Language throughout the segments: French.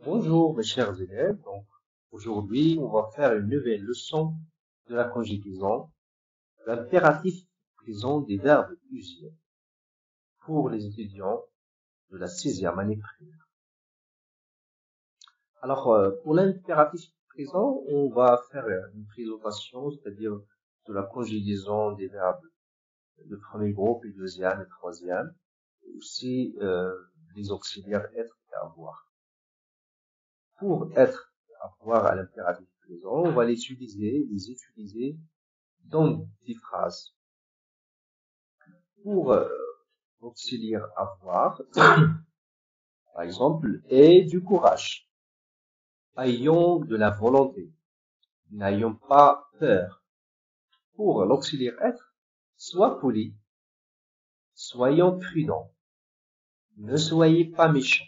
Bonjour mes chers élèves, donc aujourd'hui on va faire une nouvelle leçon de la conjugaison, l'impératif présent des verbes usés pour les étudiants de la sixième année primaire. Alors pour l'impératif présent, on va faire une présentation, c'est-à-dire de la conjugaison des verbes de premier groupe, et deuxième et troisième, et aussi les auxiliaires être et avoir. Pour être avoir à l'impératif présent, on va les utiliser dans des phrases. Pour auxiliaire avoir, par exemple, aie du courage, ayons de la volonté, n'ayons pas peur. Pour l'auxiliaire être, sois poli, soyons prudents, ne soyez pas méchants.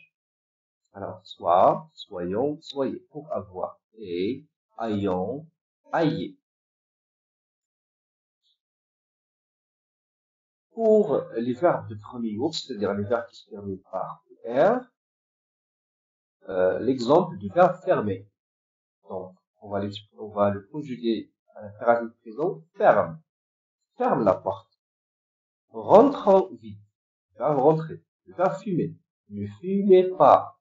Alors, soyons, soyez pour avoir, et ayons, ayez. Pour les verbes de premier groupe, c'est-à-dire les verbes qui se terminent par R, l'exemple du verbe fermer. Donc, on va le conjuguer à l'impératif présent, ferme. Ferme la porte. Rentrons vite. Le verbe rentrer. Le verbe fumer. Ne fumez pas.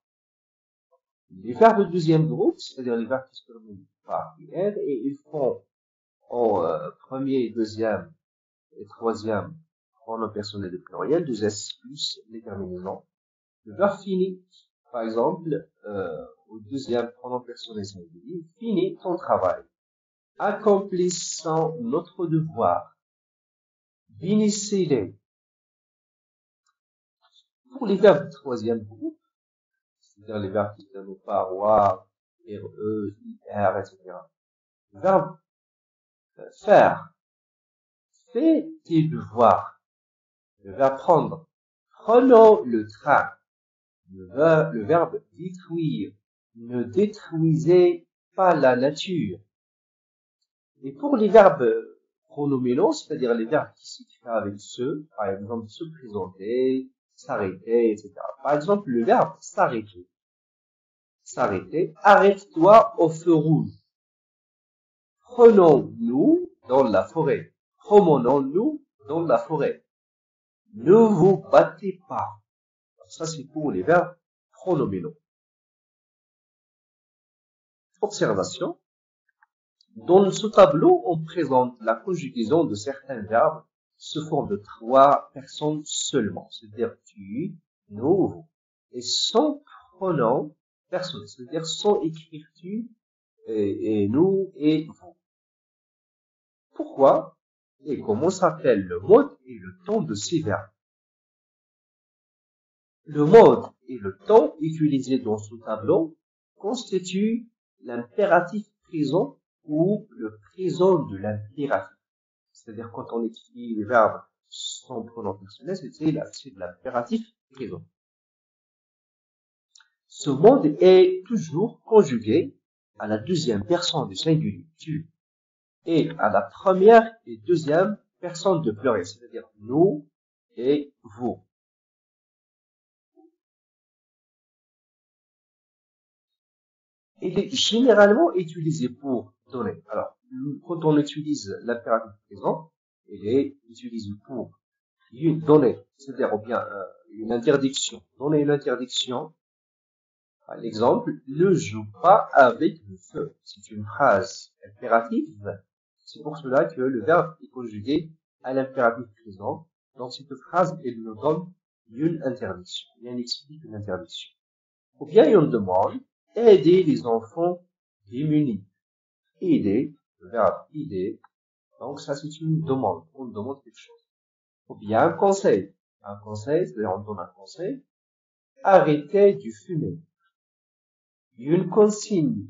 Les verbes de deuxième groupe, c'est-à-dire les verbes qui se terminent par IR, et ils font en premier, deuxième et troisième pronom personnel de pluriel, deux S plus les terminaisons. Le verbe fini, par exemple, au deuxième pronom personnel singulier, finis ton travail. Accomplissons notre devoir. Finissez-les. Pour les verbes du troisième groupe, c'est-à-dire les verbes qui terminent par wa, re, ir, etc. Le verbe faire. Fais tes devoirs. Le verbe prendre. Prenons le train. Le verbe détruire. Ne détruisez pas la nature. Et pour les verbes pronominaux, c'est-à-dire les verbes qui s'écrivent avec ce, par exemple se présenter, s'arrêter, etc. Par exemple, le verbe s'arrêter. S'arrêter. Arrête-toi au feu rouge. Prenons-nous dans la forêt. Promenons-nous dans la forêt. Ne vous battez pas. Ça, c'est pour les verbes pronominaux. Observation. Dans ce tableau, on présente la conjugaison de certains verbes sous forme de trois personnes seulement, c'est-à-dire tu, nous, vous, et sans pronom personnel, c'est-à-dire sans écrire tu et nous et vous. Pourquoi et comment s'appelle le mode et le temps de ces verbes? Le mode et le temps utilisés dans ce tableau constituent l'impératif présent ou le présent de l'impératif. C'est-à-dire quand on écrit les verbes sans pronom personnel, c'est de l'impératif présent. Ce mode est toujours conjugué à la deuxième personne du singulier, tu, et à la première et deuxième personne de pluriel, c'est-à-dire nous et vous. Il est généralement utilisé pour donner. Alors, quand on utilise l'impératif présent, il est utilisé pour donner, c'est-à-dire bien une interdiction. Donner une interdiction. Par exemple, ne joue pas avec le feu. C'est une phrase impérative. C'est pour cela que le verbe est conjugué à l'impératif présent. Donc, cette phrase, elle nous donne une interdiction. Elle explique une interdiction. Ou bien, on demande aider les enfants démunis. Aider, le verbe aider. Donc, ça, c'est une demande. On demande quelque chose. Ou bien un conseil. Un conseil, c'est-à-dire on donne un conseil. Arrêtez de fumer. Une consigne.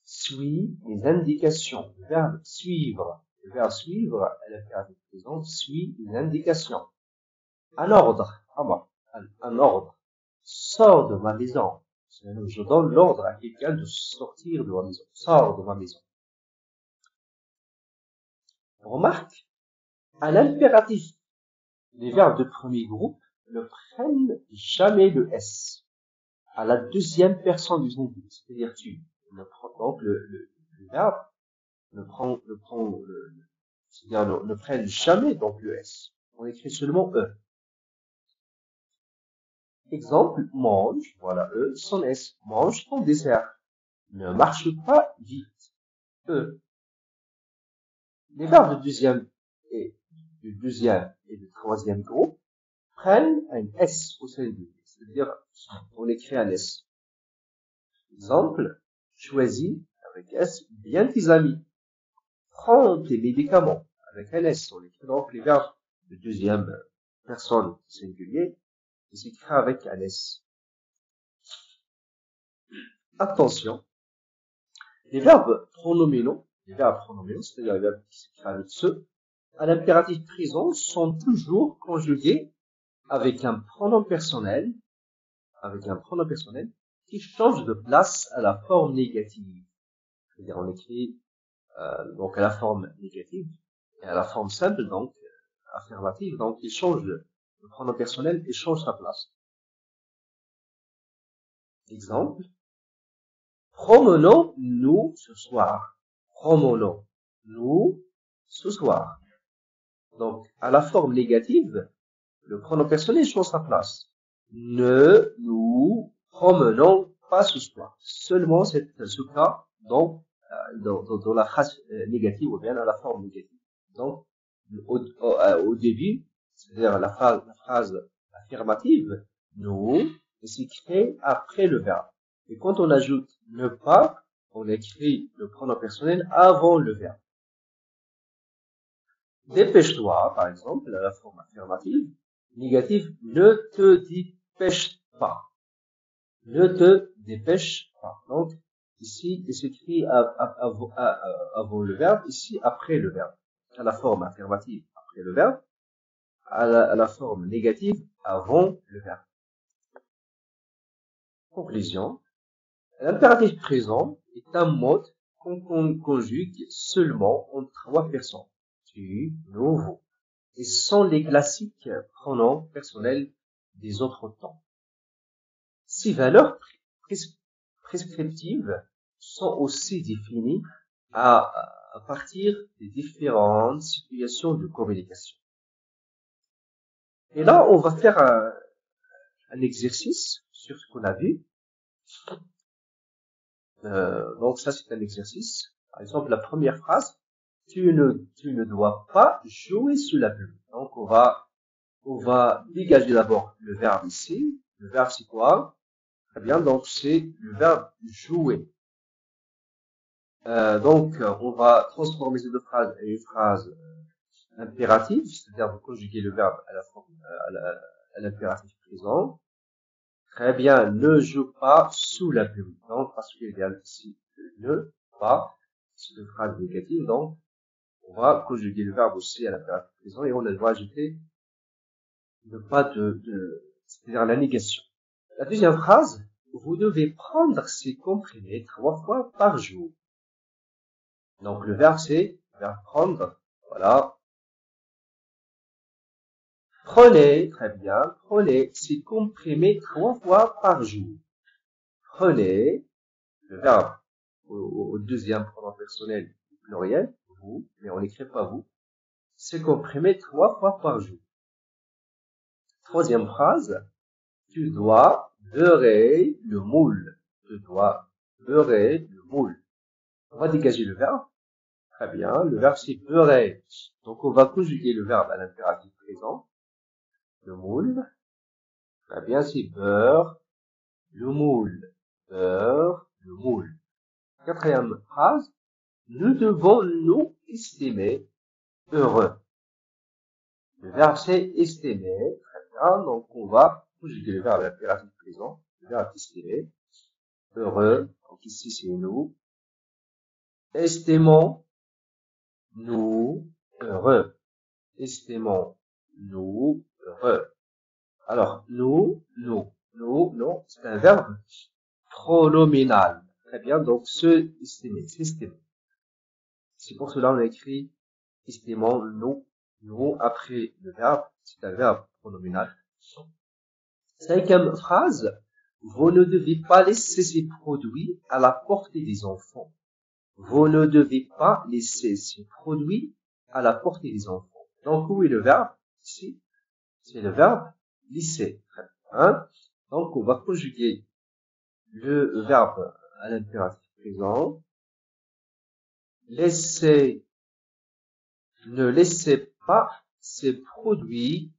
Suit les indications. Le verbe suivre. Le verbe suivre, à l'impératif présent, suit les indications. Un ordre. Un ordre. Sors de ma maison. Je donne l'ordre à quelqu'un de sortir de ma maison. Sors de ma maison. Remarque, à l'impératif, les verbes de premier groupe ne prennent jamais le S. à la deuxième personne du singulier, c'est-à-dire tu. Donc le verbe c'est-à-dire ne prenne jamais donc le S. On écrit seulement E. Exemple, mange, voilà E, son S, mange ton dessert. Ne marche pas vite, E. Les verbes du deuxième et du troisième groupe prennent un S au singulier, c'est-à-dire on écrit un S. Exemple, choisis avec S bien tes amis. Prends tes médicaments avec un S. On écrit donc les verbes de deuxième personne singulier qui s'écrit avec un S. Attention, les verbes pronominaux, c'est-à-dire les verbes qui s'écrivent avec ce, à l'impératif présent sont toujours conjugués avec un pronom personnel, qui change de place à la forme négative. C'est-à-dire on écrit donc à la forme négative et à la forme simple, donc affirmative, donc il change le pronom personnel et change sa place. Exemple, promenons-nous ce soir. Promenons-nous ce soir. Donc à la forme négative, le pronom personnel change sa place. Ne nous promenons pas ce soir. Seulement ce cas dans la phrase négative ou bien à la forme négative. Donc, au début, c'est-à-dire la phrase affirmative, nous, s'écrit après le verbe. Et quand on ajoute ne pas, on écrit le pronom personnel avant le verbe. Dépêche-toi, par exemple, à la forme affirmative, négative, ne te dépêche pas. Ne te dépêche pas. Donc, ici, il s'écrit avant le verbe, ici, après le verbe. À la forme affirmative, après le verbe. À la forme négative, avant le verbe. Conclusion. L'impératif présent est un mode qu'on conjugue seulement en 3 personnes. Tu, nous, vous. Et ce sont les classiques pronoms personnels des autres temps. Ces valeurs prescriptives sont aussi définies à partir des différentes situations de communication. Et là, on va faire un exercice sur ce qu'on a vu. Donc ça, c'est un exercice. Par exemple, la première phrase, tu ne dois pas jouer sous la pluie. Donc on va dégager d'abord le verbe ici. Le verbe, c'est quoi? Très bien, donc c'est le verbe jouer. Donc, on va transformer ces deux phrases en une phrase impérative, c'est-à-dire vous conjuguer le verbe à la forme, à l'impératif présent. Très bien, ne joue pas sous la pluie. Donc, parce qu'il y a ici ne pas, c'est une phrase négative, donc on va conjuguer le verbe aussi à l'impératif présent et on va ajouter le pas c'est-à-dire la négation. La deuxième phrase, vous devez prendre ces comprimés 3 fois par jour. Donc le verbe c'est le verbe prendre, voilà. Prenez, très bien, prenez ces comprimés 3 fois par jour. Prenez, le verbe au deuxième pronom personnel pluriel, vous, mais on n'écrit pas vous. Ces comprimés 3 fois par jour. Troisième phrase, tu dois beurrer le moule. Tu dois beurrer le moule. On va dégager le verbe. Très bien, le verbe c'est beurrer. Donc on va conjuguer le verbe à l'impératif présent. Le moule. Très bien, c'est beurre, le moule. Beurre, le moule. Quatrième phrase. Nous devons nous estimer heureux. Le verbe c'est estimer. Très bien, donc on va conjuguer le verbe à l'impératif présent. Le verbe estimer. Heureux. Donc ici c'est nous. Estimons nous heureux. Estimons nous heureux. Alors, non, c'est un verbe pronominal. Très bien, donc se estimer, s'estimer. C'est pour cela on a écrit estimons nous après le verbe, c'est un verbe pronominal. Cinquième phrase, Vous ne devez pas laisser ces produits à la portée des enfants. Vous ne devez pas laisser ces produits à la portée des enfants. Donc, où est le verbe? Ici, c'est le verbe laisser. Hein? Donc, on va conjuguer le verbe à l'impératif présent. Laissez, ne laissez pas ces produits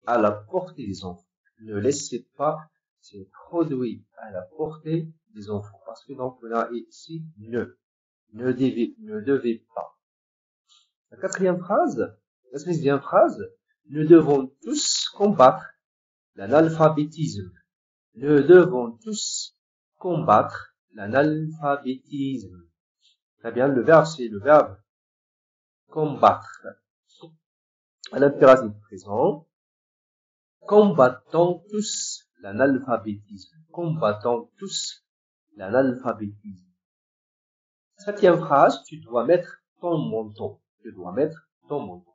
à la portée des enfants. Ne laissez pas ces produits à la portée des enfants. Parce que donc, on a ici ne devez pas. La quatrième phrase, la sixième phrase, nous devons tous combattre l'analphabétisme. Nous devons tous combattre l'analphabétisme. Très bien, le verbe, c'est le verbe combattre. À l'impératif présent, combattons tous l'analphabétisme. Combattons tous l'analphabétisme. Septième phrase, tu dois mettre ton menton. Tu dois mettre ton menton.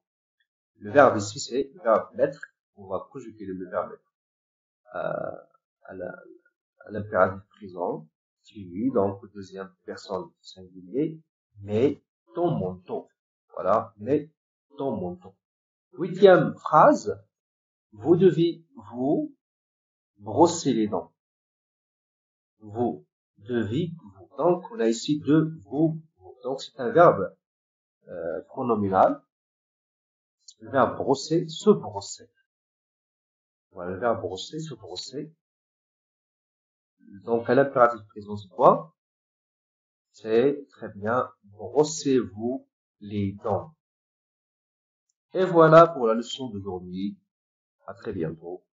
Le verbe ici, c'est le verbe mettre. On va conjuguer le verbe mettre à l'impératif présent. Tu, donc, deuxième personne singulier, mets ton menton. Voilà, mets ton menton. Huitième phrase, vous devez vous brosser les dents. Vous devez vous. Donc, on a ici deux vous. Donc, c'est un verbe pronominal. Le verbe brosser, se brosser. Voilà, le verbe brosser, se brosser. Donc, à l'impératif présent, c'est quoi? C'est très bien, brossez-vous les dents. Et voilà pour la leçon d'aujourd'hui. À très bientôt.